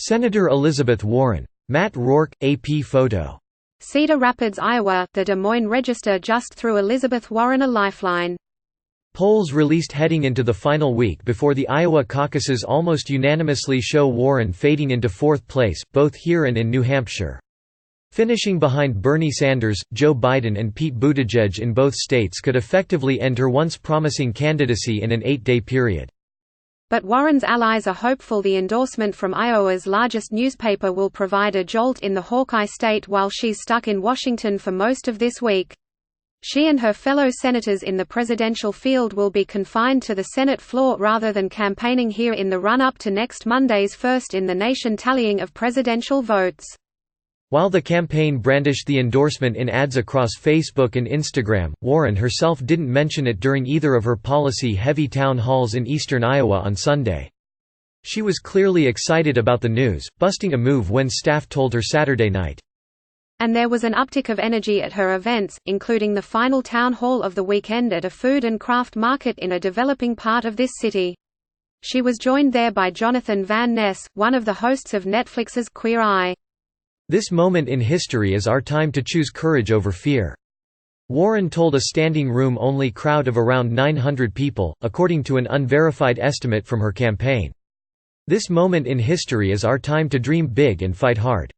Senator Elizabeth Warren. Matt Rourke, AP photo. Cedar Rapids, Iowa. The Des Moines Register just threw Elizabeth Warren a lifeline. Polls released heading into the final week before the Iowa caucuses almost unanimously show Warren fading into fourth place, both here and in New Hampshire. Finishing behind Bernie Sanders, Joe Biden and Pete Buttigieg in both states could effectively end her once promising candidacy in an 8-day period. But Warren's allies are hopeful the endorsement from Iowa's largest newspaper will provide a jolt in the Hawkeye state while she's stuck in Washington for most of this week. She and her fellow senators in the presidential field will be confined to the Senate floor rather than campaigning here in the run-up to next Monday's first-in-the-nation tallying of presidential votes. While the campaign brandished the endorsement in ads across Facebook and Instagram, Warren herself didn't mention it during either of her policy-heavy town halls in eastern Iowa on Sunday. She was clearly excited about the news, busting a move when staff told her Saturday night. And there was an uptick of energy at her events, including the final town hall of the weekend at a food and craft market in a developing part of this city. She was joined there by Jonathan Van Ness, one of the hosts of Netflix's Queer Eye. This moment in history is our time to choose courage over fear. Warren told a standing room-only crowd of around 900 people, according to an unverified estimate from her campaign. This moment in history is our time to dream big and fight hard.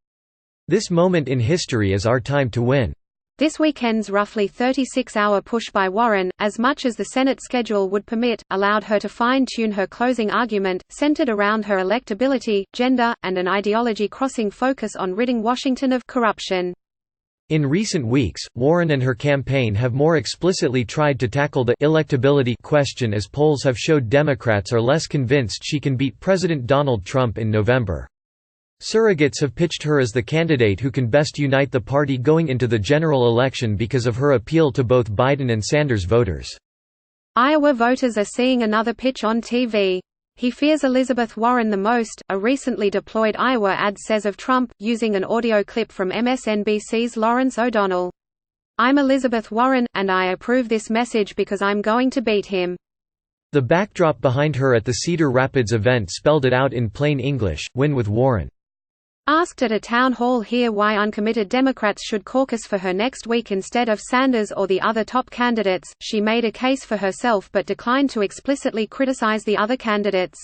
This moment in history is our time to win. This weekend's roughly 36-hour push by Warren, as much as the Senate schedule would permit, allowed her to fine-tune her closing argument, centered around her electability, gender, and an ideology-crossing focus on ridding Washington of corruption. In recent weeks, Warren and her campaign have more explicitly tried to tackle the electability question as polls have showed Democrats are less convinced she can beat President Donald Trump in November. Surrogates have pitched her as the candidate who can best unite the party going into the general election because of her appeal to both Biden and Sanders voters. Iowa voters are seeing another pitch on TV. He fears Elizabeth Warren the most, a recently deployed Iowa ad says of Trump, using an audio clip from MSNBC's Lawrence O'Donnell. "I'm Elizabeth Warren, and I approve this message because I'm going to beat him." The backdrop behind her at the Cedar Rapids event spelled it out in plain English: win with Warren. Asked at a town hall here why uncommitted Democrats should caucus for her next week instead of Sanders or the other top candidates, she made a case for herself but declined to explicitly criticize the other candidates.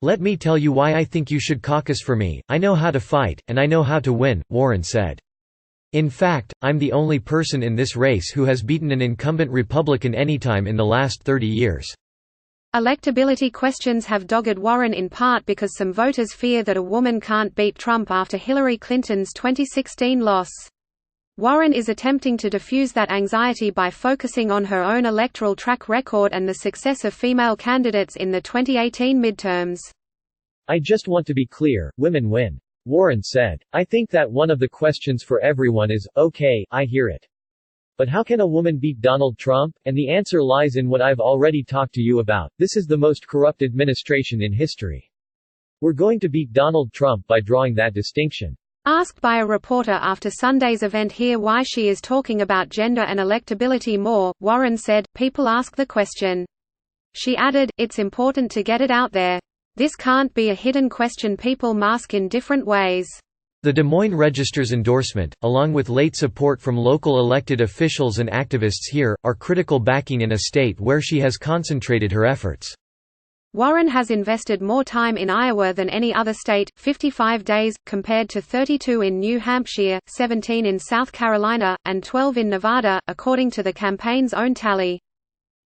"Let me tell you why I think you should caucus for me. I know how to fight, and I know how to win," Warren said. "In fact, I'm the only person in this race who has beaten an incumbent Republican anytime in the last 30 years." Electability questions have dogged Warren in part because some voters fear that a woman can't beat Trump after Hillary Clinton's 2016 loss. Warren is attempting to diffuse that anxiety by focusing on her own electoral track record and the success of female candidates in the 2018 midterms. "I just want to be clear, women win," Warren said. "I think that one of the questions for everyone is, okay, I hear it. But how can a woman beat Donald Trump? And the answer lies in what I've already talked to you about. This is the most corrupt administration in history. We're going to beat Donald Trump by drawing that distinction." Asked by a reporter after Sunday's event here why she is talking about gender and electability more, Warren said, "People ask the question." She added, "It's important to get it out there. This can't be a hidden question people mask in different ways." The Des Moines Register's endorsement, along with late support from local elected officials and activists here, are critical backing in a state where she has concentrated her efforts. Warren has invested more time in Iowa than any other state, 55 days, compared to 32 in New Hampshire, 17 in South Carolina, and 12 in Nevada, according to the campaign's own tally.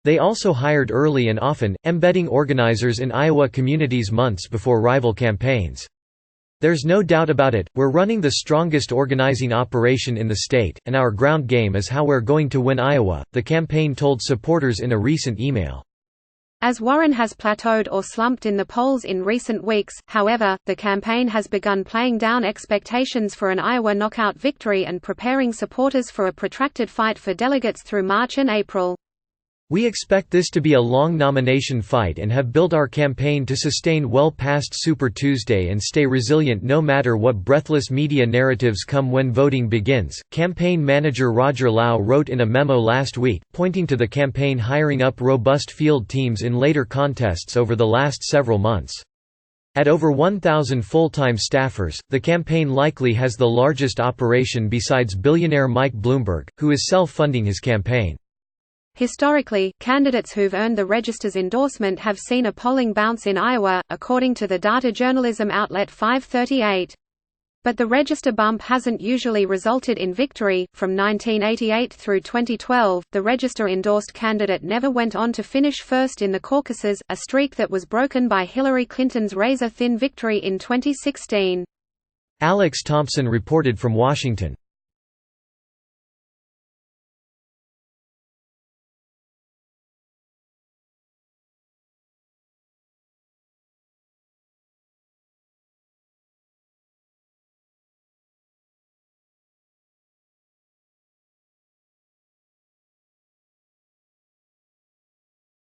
They also hired early and often, embedding organizers in Iowa communities months before rival campaigns. "There's no doubt about it, we're running the strongest organizing operation in the state, and our ground game is how we're going to win Iowa," the campaign told supporters in a recent email. As Warren has plateaued or slumped in the polls in recent weeks, however, the campaign has begun playing down expectations for an Iowa knockout victory and preparing supporters for a protracted fight for delegates through March and April. "We expect this to be a long nomination fight and have built our campaign to sustain well past Super Tuesday and stay resilient no matter what breathless media narratives come when voting begins," campaign manager Roger Lau wrote in a memo last week, pointing to the campaign hiring up robust field teams in later contests over the last several months. At over 1,000 full-time staffers, the campaign likely has the largest operation besides billionaire Mike Bloomberg, who is self-funding his campaign. Historically, candidates who've earned the Register's endorsement have seen a polling bounce in Iowa, according to the data journalism outlet 538. But the Register bump hasn't usually resulted in victory. From 1988 through 2012, the Register-endorsed candidate never went on to finish first in the caucuses, a streak that was broken by Hillary Clinton's razor-thin victory in 2016. Alex Thompson reported from Washington.